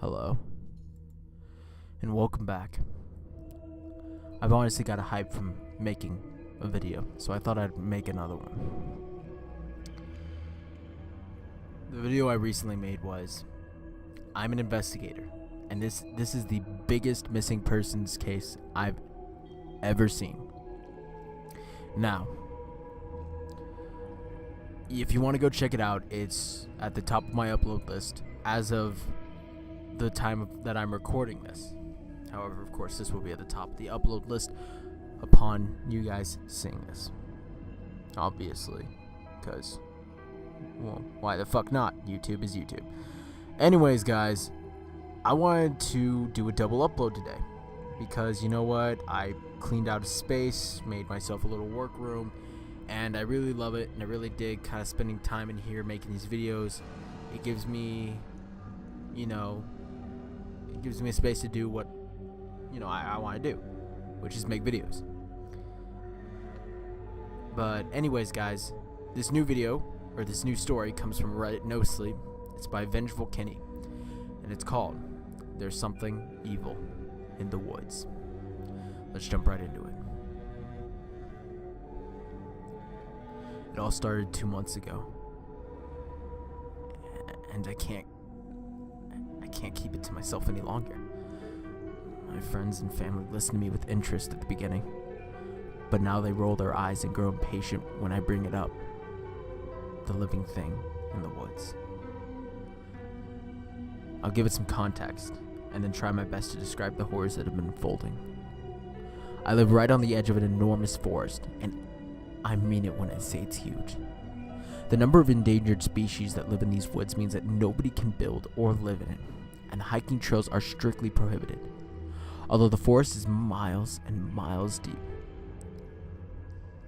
Hello, and welcome back. I've honestly got a hype from making a video, so I thought I'd make another one. The video I recently made was, I'm an investigator, and this is the biggest missing persons case I've ever seen. Now, if you want to go check it out, it's at the top of my upload list as of the time that I'm recording this. However, of course, this will be at the top of the upload list upon you guys seeing this. Obviously, because, well, why the fuck not? YouTube is YouTube. Anyways, guys, I wanted to do a double upload today because, you know what, I cleaned out a space, made myself a little workroom, and I really love it, and I really dig kind of spending time in here making these videos. It gives me, it gives me a space to do what, I want to do, which is make videos. But anyways, guys, this new video, or this new story, comes from Reddit No Sleep. It's by Vengeful Kenny, and it's called There's Something Evil in the Woods. Let's jump right into it. It all started 2 months ago, and I can't keep it to myself any longer. My friends and family listened to me with interest at the beginning, but now they roll their eyes and grow impatient when I bring it up. The living thing in the woods. I'll give it some context, and then try my best to describe the horrors that have been unfolding. I live right on the edge of an enormous forest, and I mean it when I say it's huge. The number of endangered species that live in these woods means that nobody can build or live in it, and hiking trails are strictly prohibited, although the forest is miles and miles deep.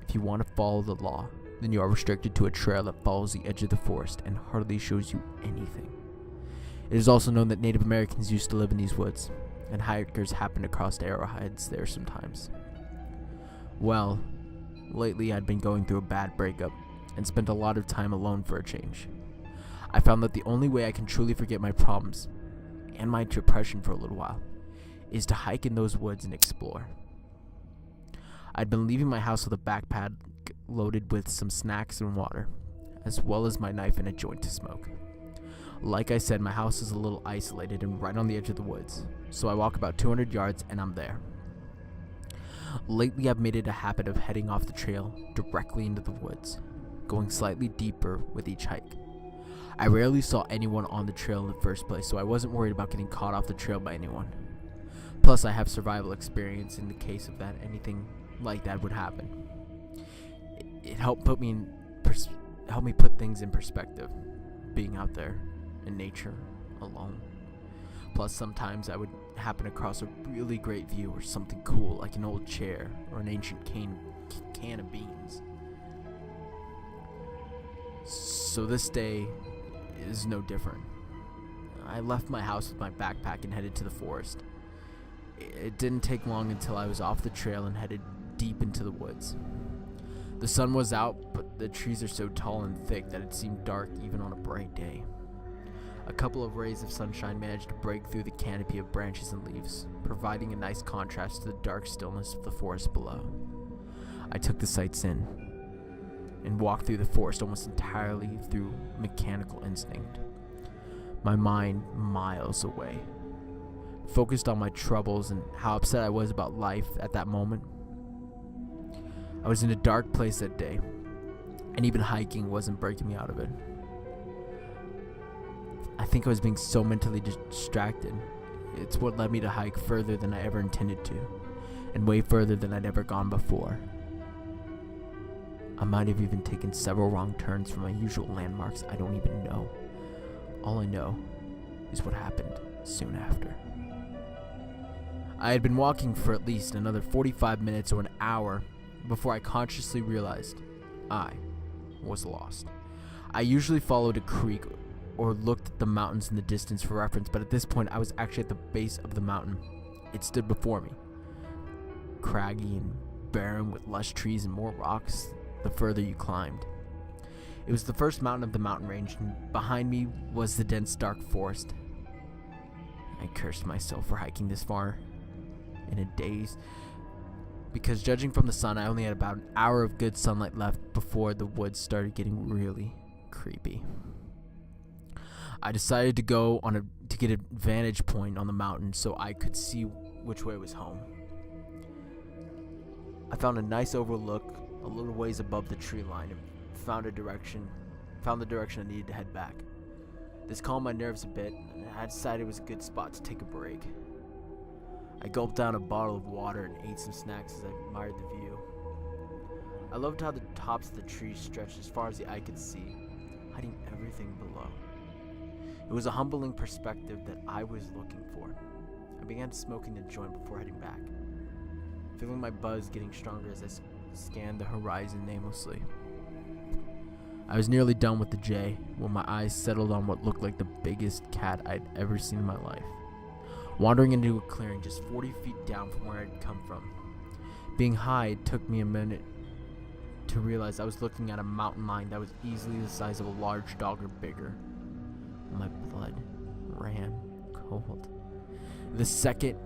If you want to follow the law, then you are restricted to a trail that follows the edge of the forest and hardly shows you anything. It is also known that Native Americans used to live in these woods, and hikers happen to cross arrowheads there sometimes. Well, lately I'd been going through a bad breakup and spent a lot of time alone for a change. I found that the only way I can truly forget my problems and my depression for a little while is to hike in those woods and explore. I'd been leaving my house with a backpack loaded with some snacks and water, as well as my knife and a joint to smoke. Like I said, my house is a little isolated and right on the edge of the woods, so I walk about 200 yards and I'm there. Lately, I've made it a habit of heading off the trail directly into the woods, going slightly deeper with each hike. I rarely saw anyone on the trail in the first place, so I wasn't worried about getting caught off the trail by anyone. Plus, I have survival experience in the case of that anything like that would happen. It helped put me put things in perspective, being out there in nature alone. Plus, sometimes I would happen across a really great view or something cool, like an old chair or an ancient can of beans. So this day is no different. I left my house with my backpack and headed to the forest. It didn't take long until I was off the trail and headed deep into the woods. The sun was out, but the trees are so tall and thick that it seemed dark even on a bright day. A couple of rays of sunshine managed to break through the canopy of branches and leaves, providing a nice contrast to the dark stillness of the forest below. I took the sights in and walked through the forest almost entirely through mechanical instinct, my mind miles away, focused on my troubles and how upset I was about life at that moment. I was in a dark place that day, and even hiking wasn't breaking me out of it. I think I was being so mentally distracted. It's what led me to hike further than I ever intended to, and way further than I'd ever gone before. I might have even taken several wrong turns from my usual landmarks I don't even know. All I know is what happened soon after. I had been walking for at least another 45 minutes or an hour before I consciously realized I was lost. I usually followed a creek or looked at the mountains in the distance for reference, but at this point I was actually at the base of the mountain. It stood before me, craggy and barren with lush trees and more rocks the further you climbed. It was the first mountain of the mountain range, and behind me was the dense dark forest. I cursed myself for hiking this far in a daze, because judging from the sun, I only had about an hour of good sunlight left before the woods started getting really creepy. I decided to go to get a vantage point on the mountain so I could see which way was home. I found a nice overlook a little ways above the tree line and found the direction I needed to head back. This calmed my nerves a bit, and I decided it was a good spot to take a break. I gulped down a bottle of water and ate some snacks as I admired the view. I loved how the tops of the trees stretched as far as the eye could see, hiding everything below. It was a humbling perspective that I was looking for. I began smoking the joint before heading back, feeling my buzz getting stronger as I scanned the horizon aimlessly. I was nearly done with the J when my eyes settled on what looked like the biggest cat I'd ever seen in my life, wandering into a clearing just 40 feet down from where I'd come from. Being high, it took me a minute to realize I was looking at a mountain lion that was easily the size of a large dog or bigger. My blood ran cold. The second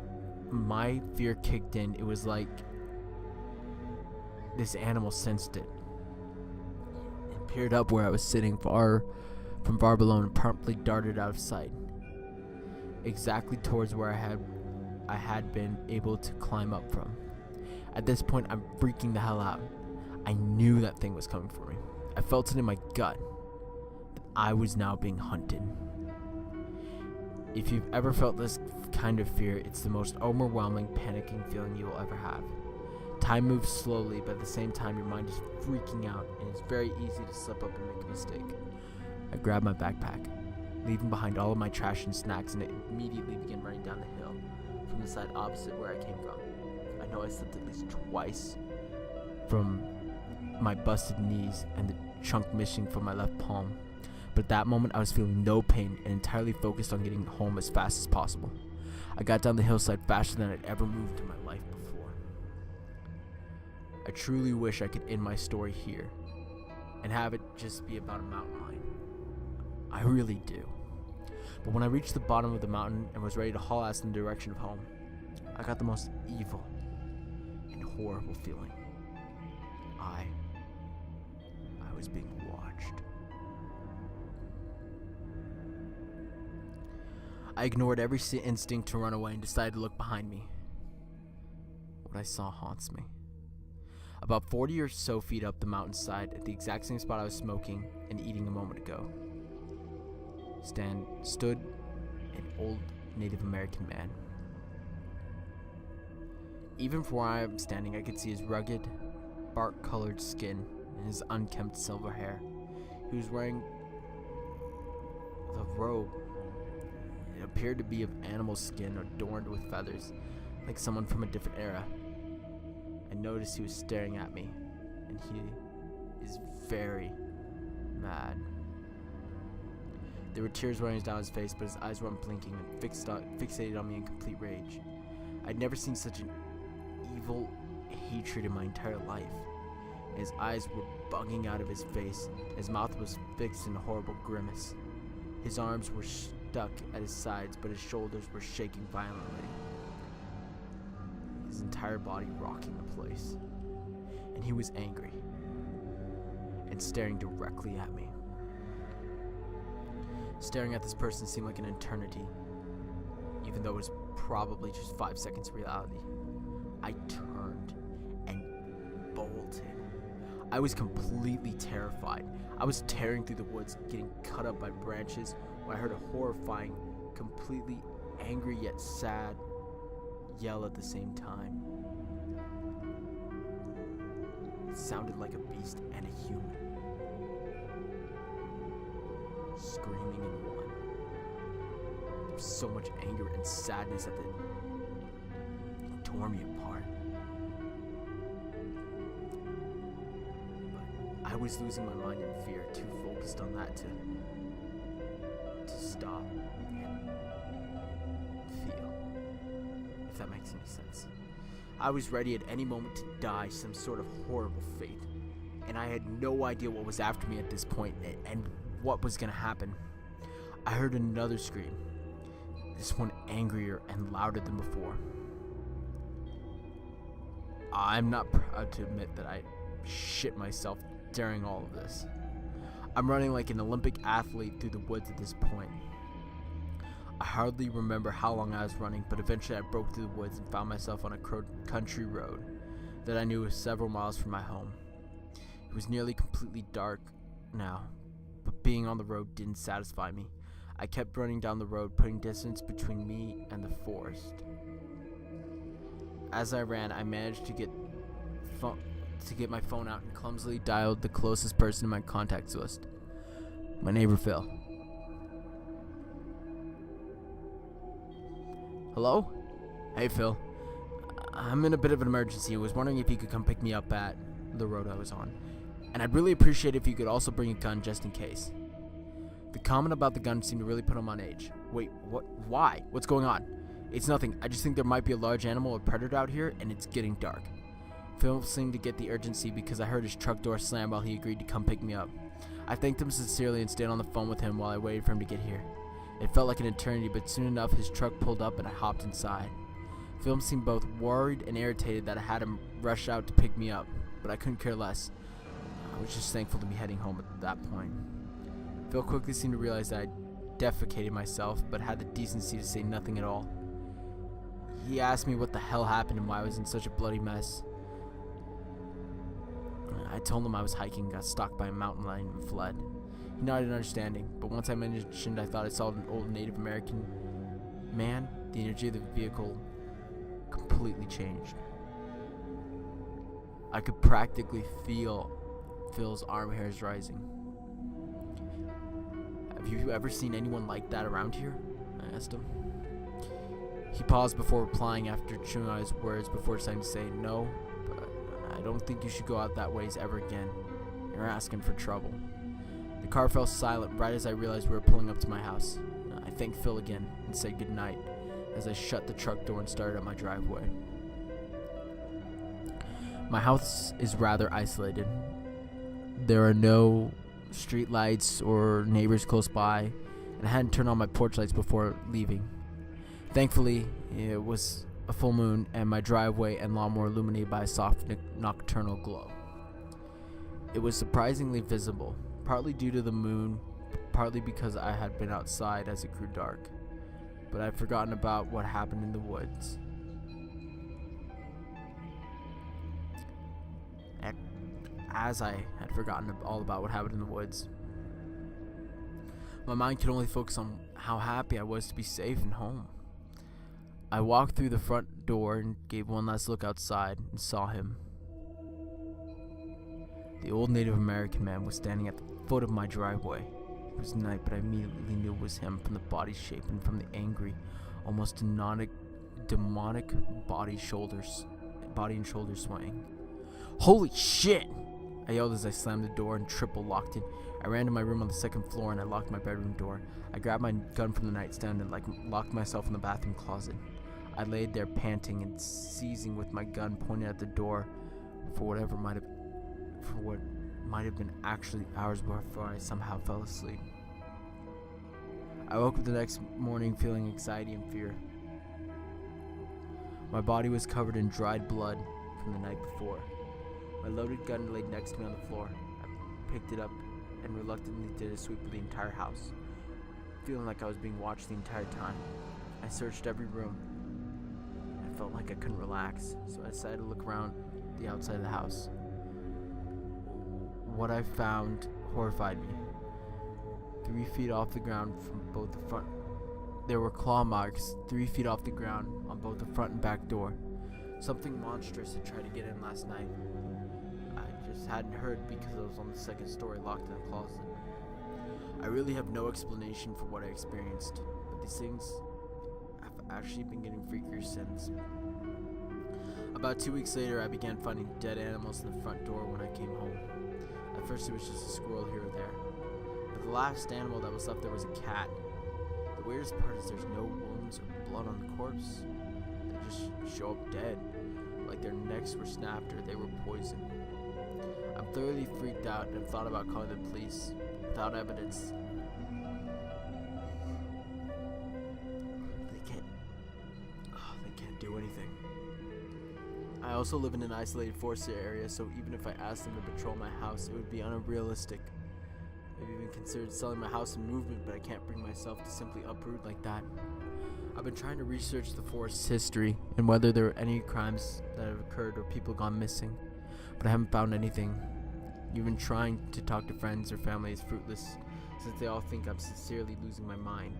my fear kicked in, it was like this animal sensed it. It peered up where I was sitting far below and promptly darted out of sight, exactly towards where I had been able to climb up from. At this point, I'm freaking the hell out. I knew that thing was coming for me. I felt it in my gut that I was now being hunted. If you've ever felt this kind of fear, it's the most overwhelming, panicking feeling you will ever have. Time moves slowly, but at the same time your mind is freaking out, and it's very easy to slip up and make a mistake. I grabbed my backpack, leaving behind all of my trash and snacks, and immediately began running down the hill from the side opposite where I came from. I know I slipped at least twice from my busted knees and the chunk missing from my left palm, but at that moment I was feeling no pain and entirely focused on getting home as fast as possible. I got down the hillside faster than I'd ever moved in my life before. I truly wish I could end my story here and have it just be about a mountain lion. I really do. But when I reached the bottom of the mountain and was ready to haul ass in the direction of home, I got the most evil and horrible feeling. I was being watched. I ignored every instinct to run away and decided to look behind me. What I saw haunts me. About 40 or so feet up the mountainside, at the exact same spot I was smoking and eating a moment ago, stood an old Native American man. Even from where I am standing, I could see his rugged, bark-colored skin and his unkempt silver hair. He was wearing the robe. It appeared to be of animal skin adorned with feathers, like someone from a different era. I noticed he was staring at me, and he is very mad. There were tears running down his face, but his eyes were unblinking and fixated on me in complete rage. I'd never seen such an evil hatred in my entire life. His eyes were bugging out of his face. His mouth was fixed in a horrible grimace. His arms were stuck at his sides, but his shoulders were shaking violently. His entire body rocking the place. And he was angry and staring directly at me. Staring at this person seemed like an eternity, even though it was probably just 5 seconds of reality. I turned and bolted. I was completely terrified. I was tearing through the woods, getting cut up by branches, when I heard a horrifying, completely angry yet sad yell at the same time. It sounded like a beast and a human, screaming in one. There was so much anger and sadness that it tore me apart. But I was losing my mind in fear, too focused on that to stop and feel, if that makes any sense. I was ready at any moment to die some sort of horrible fate, and I had no idea what was after me at this point and what was going to happen. I heard another scream, this one angrier and louder than before. I'm not proud to admit that I shit myself during all of this. I'm running like an Olympic athlete through the woods at this point. I hardly remember how long I was running, but eventually I broke through the woods and found myself on a country road that I knew was several miles from my home. It was nearly completely dark now, but being on the road didn't satisfy me. I kept running down the road, putting distance between me and the forest. As I ran, I managed to get my phone out and clumsily dialed the closest person in my contacts list. My neighbor Phil. Hello? Hey Phil. I'm in a bit of an emergency. I was wondering if you could come pick me up at the road I was on. And I'd really appreciate if you could also bring a gun just in case. The comment about the gun seemed to really put him on edge. Wait, what? Why? What's going on? It's nothing. I just think there might be a large animal or predator out here, and it's getting dark. Phil seemed to get the urgency because I heard his truck door slam while he agreed to come pick me up. I thanked him sincerely and stayed on the phone with him while I waited for him to get here. It felt like an eternity, but soon enough his truck pulled up and I hopped inside. Phil seemed both worried and irritated that I had him rush out to pick me up, but I couldn't care less. I was just thankful to be heading home at that point. Phil quickly seemed to realize that I defecated myself, but had the decency to say nothing at all. He asked me what the hell happened and why I was in such a bloody mess. I told him I was hiking, got stalked by a mountain lion, and fled. He nodded understanding, but once I mentioned I thought I saw an old Native American man, the energy of the vehicle completely changed. I could practically feel Phil's arm hairs rising. Have you ever seen anyone like that around here? I asked him. He paused before replying after chewing on his words before deciding to say, no, but I don't think you should go out that ways ever again. You're asking for trouble. The car fell silent right as I realized we were pulling up to my house. I thanked Phil again and said goodnight as I shut the truck door and started up my driveway. My house is rather isolated. There are no street lights or neighbors close by, and I hadn't turned on my porch lights before leaving. Thankfully, it was a full moon and my driveway and lawn were illuminated by a soft nocturnal glow. It was surprisingly visible, partly due to the moon, partly because I had been outside as it grew dark, but I'd forgotten about what happened in the woods. As I had forgotten all about what happened in the woods, my mind could only focus on how happy I was to be safe and home. I walked through the front door and gave one last look outside and saw him. The old Native American man was standing at the foot of my driveway. It was night, but I immediately knew it was him from the body shape and from the angry, almost demonic body and shoulder swaying. Holy shit! I yelled as I slammed the door and triple locked it. I ran to my room on the second floor and I locked my bedroom door. I grabbed my gun from the nightstand and locked myself in the bathroom closet. I laid there panting and seizing with my gun pointed at the door for what might have been actually hours before I somehow fell asleep. I woke up the next morning feeling anxiety and fear. My body was covered in dried blood from the night before. My loaded gun laid next to me on the floor. I picked it up and reluctantly did a sweep of the entire house, feeling like I was being watched the entire time. I searched every room. I felt like I couldn't relax, so I decided to look around the outside of the house. What I found horrified me. 3 feet off the ground from both the front. There were claw marks 3 feet off the ground on both the front and back door. Something monstrous had tried to get in last night. I just hadn't heard because I was on the second story locked in a closet. I really have no explanation for what I experienced, but these things have actually been getting freakier since. About 2 weeks later, I began finding dead animals in the front door when I came home. At first it was just a squirrel here or there, but the last animal that was left there was a cat. The weirdest part is there's no wounds or blood on the corpse. They just show up dead, like their necks were snapped or they were poisoned. I'm thoroughly freaked out and have thought about calling the police. Without evidence, I also live in an isolated forested area, so even if I asked them to patrol my house, it would be unrealistic. I've even considered selling my house in movement, but I can't bring myself to simply uproot like that. I've been trying to research the forest's history and whether there are any crimes that have occurred or people gone missing, but I haven't found anything. Even trying to talk to friends or family is fruitless, since they all think I'm sincerely losing my mind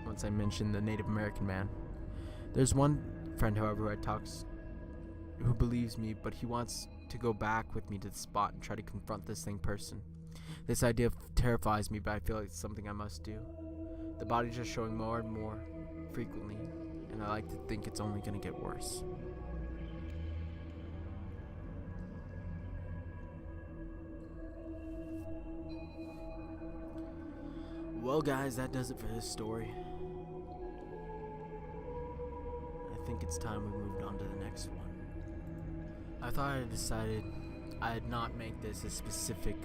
once I mention the Native American man. There's one friend, however, who believes me, but he wants to go back with me to the spot and try to confront this thing person. This idea terrifies me, but I feel like it's something I must do. The body's just showing more and more frequently, and I like to think it's only going to get worse. Well, guys, that does it for this story. I think it's time we moved on to the next one. I thought I decided I'd not make this a specific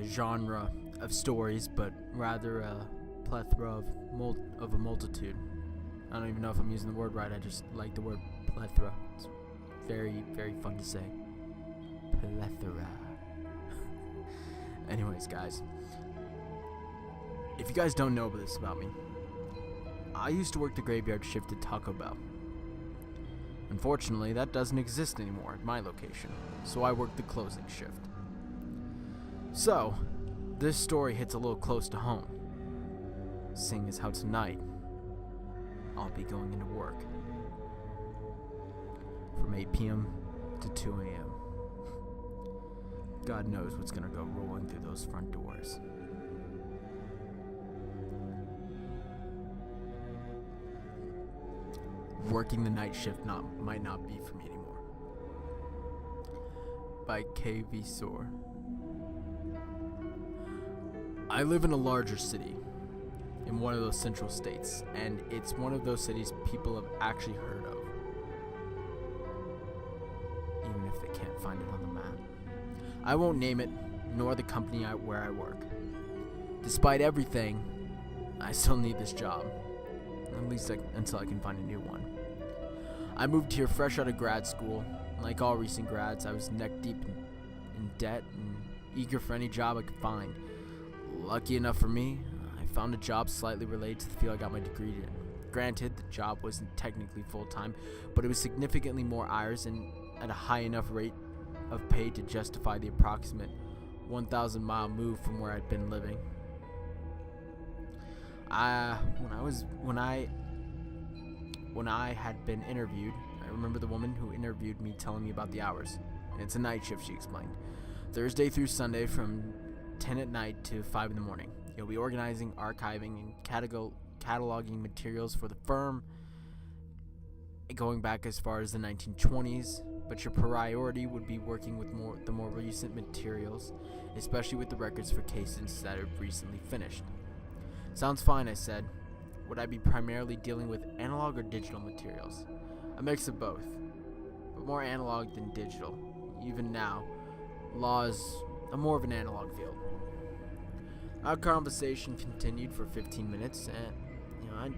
genre of stories, but rather a plethora of a multitude. I don't even know if I'm using the word right. I just like the word plethora. It's very, very fun to say. Plethora. Anyways, guys, if you guys don't know this about me, I used to work the graveyard shift at Taco Bell. Unfortunately, that doesn't exist anymore at my location, so I work the closing shift. So, this story hits a little close to home, seeing as how tonight I'll be going into work from 8 p.m. to 2 a.m. God knows what's gonna go rolling through those front doors. Working the night shift might not be for me anymore. By K.V. Soar. I live in a larger city, in one of those central states, and it's one of those cities people have actually heard of, even if they can't find it on the map. I won't name it, nor the company where I work. Despite everything, I still need this job, at least until I can find a new one. I moved here fresh out of grad school. Like all recent grads, I was neck deep in debt and eager for any job I could find. Lucky enough for me, I found a job slightly related to the field I got my degree in. Granted, the job wasn't technically full-time, but it was significantly more hours and at a high enough rate of pay to justify the approximate 1,000-mile move from where I'd been living. When I had been interviewed, I remember the woman who interviewed me telling me about the hours. It's a night shift, she explained. Thursday through Sunday from 10 at night to 5 in the morning. You'll be organizing, archiving, and cataloging materials for the firm, going back as far as the 1920s, but your priority would be working with the more recent materials, especially with the records for cases that have recently finished. Sounds fine, I said. Would I be primarily dealing with analog or digital materials? A mix of both, but more analog than digital. Even now, law is more of an analog field. Our conversation continued for 15 minutes, and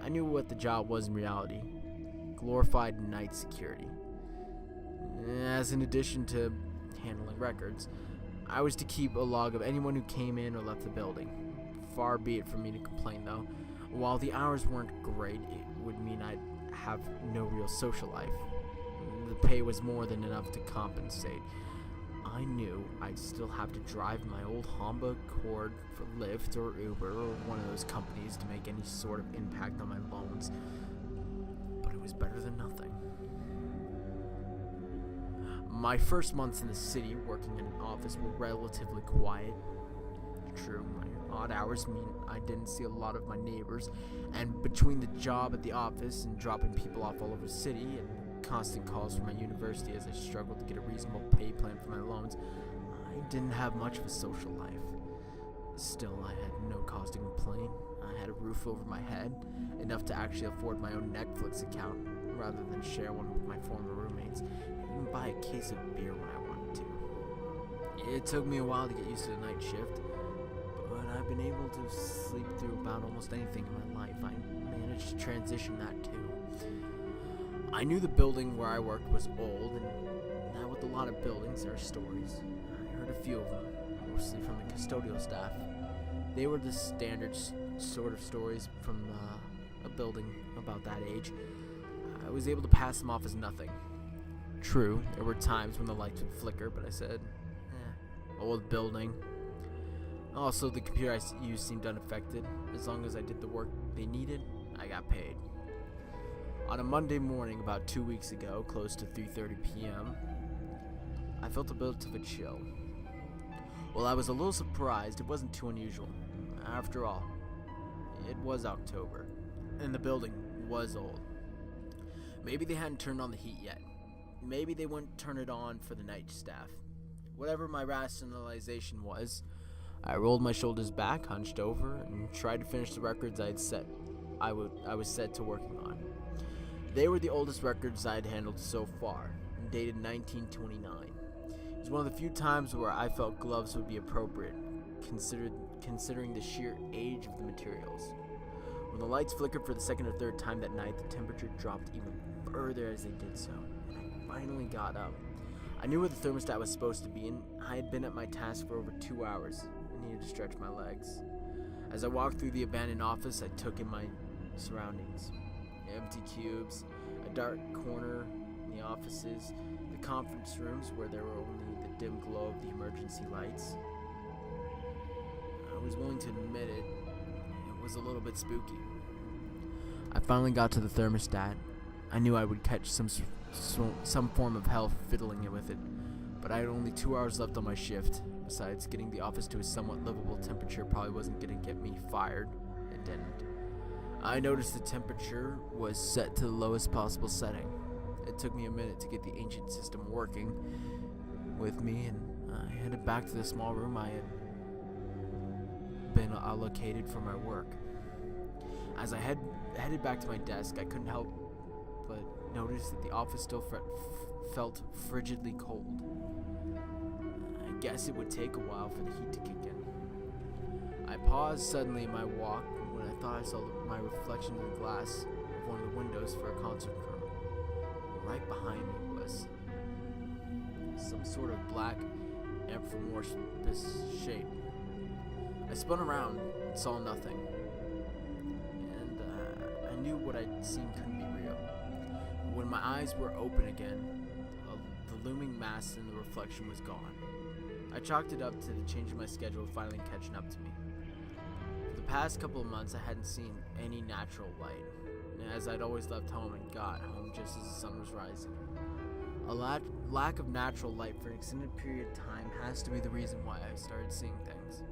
I knew what the job was in reality: glorified night security. As in addition to handling records, I was to keep a log of anyone who came in or left the building. Far be it from me to complain, though. While the hours weren't great, it would mean I'd have no real social life. The pay was more than enough to compensate. I knew I'd still have to drive my old Honda Accord for Lyft or Uber or one of those companies to make any sort of impact on my loans, but it was better than nothing. My first months in the city working in an office were relatively quiet. True, my odd hours mean I didn't see a lot of my neighbors, and between the job at the office and dropping people off all over the city and constant calls from my university as I struggled to get a reasonable pay plan for my loans, I didn't have much of a social life. Still, I had no cause to complain. I had a roof over my head, enough to actually afford my own Netflix account, rather than share one with my former roommates, and even buy a case of beer when I wanted to. It took me a while to get used to the night shift, but I've been able to sleep through about almost anything in my life. I managed to transition that too. I knew the building where I worked was old, and now with a lot of buildings, there are stories. I heard a few of them, mostly from the custodial staff. They were the standard sort of stories from a building about that age. I was able to pass them off as nothing. True, there were times when the lights would flicker, but I said, old building. Also, the computer I used seemed unaffected. As long as I did the work they needed, I got paid. On a Monday morning about 2 weeks ago, close to 3:30 p.m., I felt a bit of a chill. Well, I was a little surprised. It wasn't too unusual. After all, it was October, and the building was old. Maybe they hadn't turned on the heat yet. Maybe they wouldn't turn it on for the night staff. Whatever my rationalization was, I rolled my shoulders back, hunched over, and tried to finish the records I was set to working on. They were the oldest records I had handled so far, dated 1929. It was one of the few times where I felt gloves would be appropriate, considering the sheer age of the materials. When the lights flickered for the second or third time that night, the temperature dropped even further as they did so, and I finally got up. I knew where the thermostat was supposed to be, and I had been at my task for over 2 hours. I needed to stretch my legs. As I walked through the abandoned office, I took in my surroundings. Empty cubes, a dark corner in the offices, the conference rooms where there were only the dim glow of the emergency lights. I was willing to admit it was a little bit spooky. I finally got to the thermostat. I knew I would catch some form of hell fiddling with it, but I had only 2 hours left on my shift. Besides, getting the office to a somewhat livable temperature probably wasn't going to get me fired. It didn't. I noticed the temperature was set to the lowest possible setting. It took me a minute to get the ancient system working with me, and I headed back to the small room I had been allocated for my work. As I headed back to my desk, I couldn't help but notice that the office still felt frigidly cold. I guess it would take a while for the heat to kick in. I paused suddenly in my walk when I thought I saw my reflection in the glass of one of the windows for a concert room. Right behind me was some sort of black amorphous shape. I spun around and saw nothing, and I knew what I'd seen couldn't be real. When my eyes were open again, the looming mass in the reflection was gone. I chalked it up to the change in my schedule finally catching up to me. For the past couple of months, I hadn't seen any natural light, as I'd always left home and got home just as the sun was rising. A lack of natural light for an extended period of time has to be the reason why I started seeing things.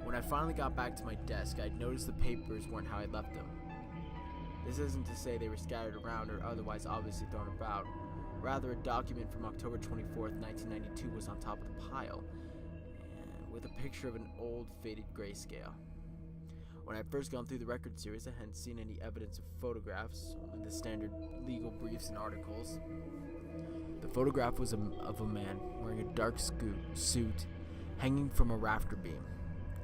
When I finally got back to my desk, I'd noticed the papers weren't how I'd left them. This isn't to say they were scattered around or otherwise obviously thrown about. Rather, a document from October 24th, 1992 was on top of the pile, with a picture of an old, faded grayscale. When I'd first gone through the record series, I hadn't seen any evidence of photographs, only the standard legal briefs and articles. The photograph was of a man wearing a dark suit, hanging from a rafter beam.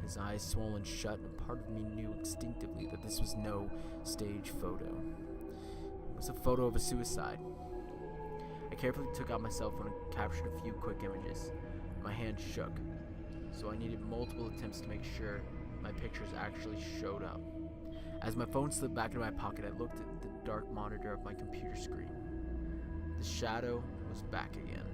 His eyes swollen shut, and part of me knew instinctively that this was no stage photo. It was a photo of a suicide. I carefully took out my cell phone and captured a few quick images. My hand shook, so I needed multiple attempts to make sure my pictures actually showed up. As my phone slid back into my pocket, I looked at the dark monitor of my computer screen. The shadow was back again.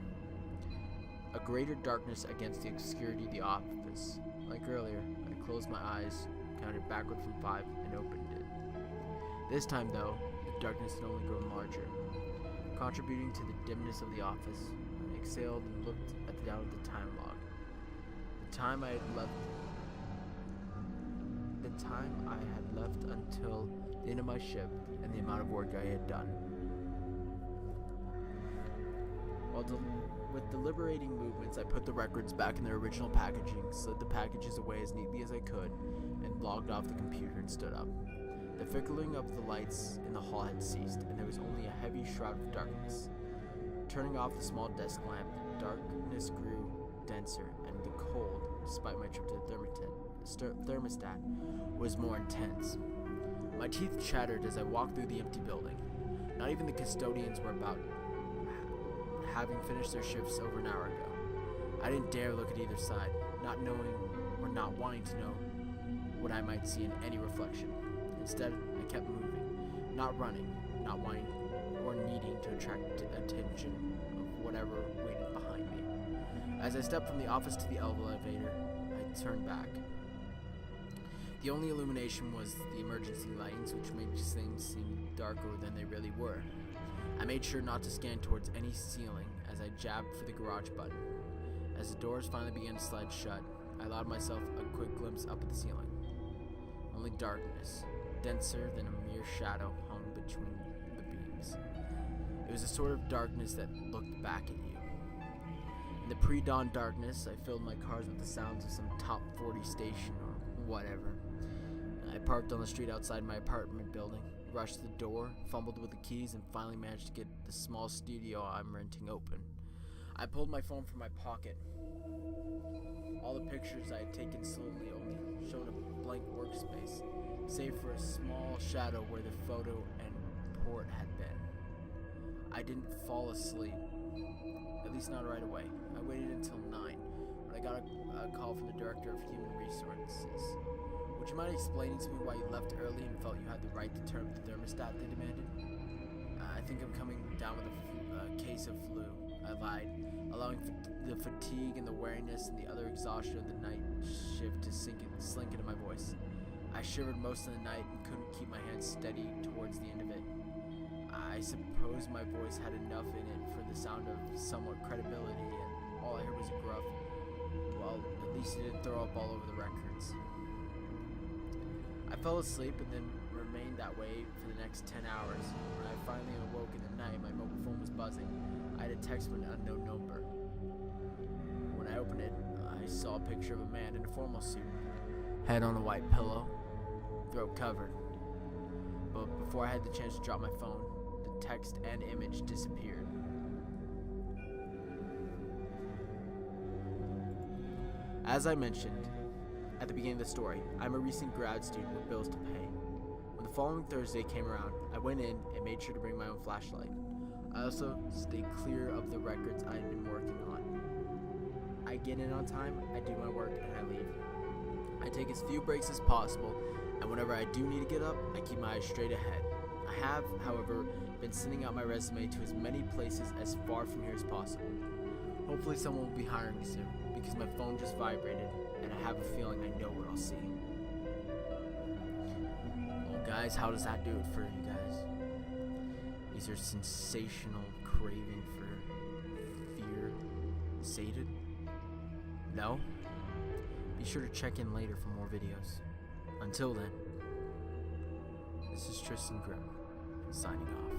A greater darkness against the obscurity of the office. Like earlier, I closed my eyes, counted backward from 5, and opened it. This time, though, the darkness had only grown larger. Contributing to the dimness of the office, I exhaled and looked down at the time log. The time I had left until the end of my shift, and the amount of work I had done. With deliberating movements, I put the records back in their original packaging, slid the packages away as neatly as I could, and logged off the computer and stood up. The flickering of the lights in the hall had ceased, and there was only a heavy shroud of darkness. Turning off the small desk lamp, the darkness grew denser, and the cold, despite my trip to the thermostat, was more intense. My teeth chattered as I walked through the empty building. Not even the custodians were about, having finished their shifts over an hour ago. I didn't dare look at either side, not knowing or not wanting to know what I might see in any reflection. Instead, I kept moving, not running, not wanting or needing to attract attention of whatever waited behind me. As I stepped from the office to the elevator, I turned back. The only illumination was the emergency lights, which made things seem darker than they really were. I made sure not to scan towards any ceiling as I jabbed for the garage button. As the doors finally began to slide shut, I allowed myself a quick glimpse up at the ceiling. Only darkness, denser than a mere shadow, hung between the beams. It was a sort of darkness that looked back at you. In the pre-dawn darkness, I filled my cars with the sounds of some top 40 station or whatever. I parked on the street outside my apartment building, rushed to the door, fumbled with the keys, and finally managed to get the small studio I'm renting open. I pulled my phone from my pocket. All the pictures I had taken slowly only showed a blank workspace, save for a small shadow where the photo and port had been. I didn't fall asleep, at least not right away. I waited until 9, when I got a call from the Director of Human Resources. Would you mind explaining to me why you left early and felt you had the right to turn up the thermostat, they demanded. I think I'm coming down with a case of flu, I lied, allowing the fatigue and the weariness and the other exhaustion of the night shift to slink into my voice. I shivered most of the night and couldn't keep my hands steady towards the end of it. I suppose my voice had enough in it for the sound of somewhat credibility, and all I heard was a gruff, well, at least it didn't throw up all over the records. I fell asleep and then remained that way for the next 10 hours. When I finally awoke in the night, my mobile phone was buzzing. I had a text from an unknown number. When I opened it, I saw a picture of a man in a formal suit, head on a white pillow, throat covered. But before I had the chance to drop my phone, the text and image disappeared. As I mentioned at the beginning of the story, I'm a recent grad student with bills to pay. When the following Thursday came around, I went in and made sure to bring my own flashlight. I also stayed clear of the records I had been working on. I get in on time, I do my work, and I leave. I take as few breaks as possible, and whenever I do need to get up, I keep my eyes straight ahead. I have, however, been sending out my resume to as many places as far from here as possible. Hopefully someone will be hiring me soon, because my phone just vibrated, and I have a feeling I know what I'll see. Well, guys, how does that do it for you guys? Is your sensational craving for fear sated? No? Be sure to check in later for more videos. Until then, this is Tristan Grimm, signing off.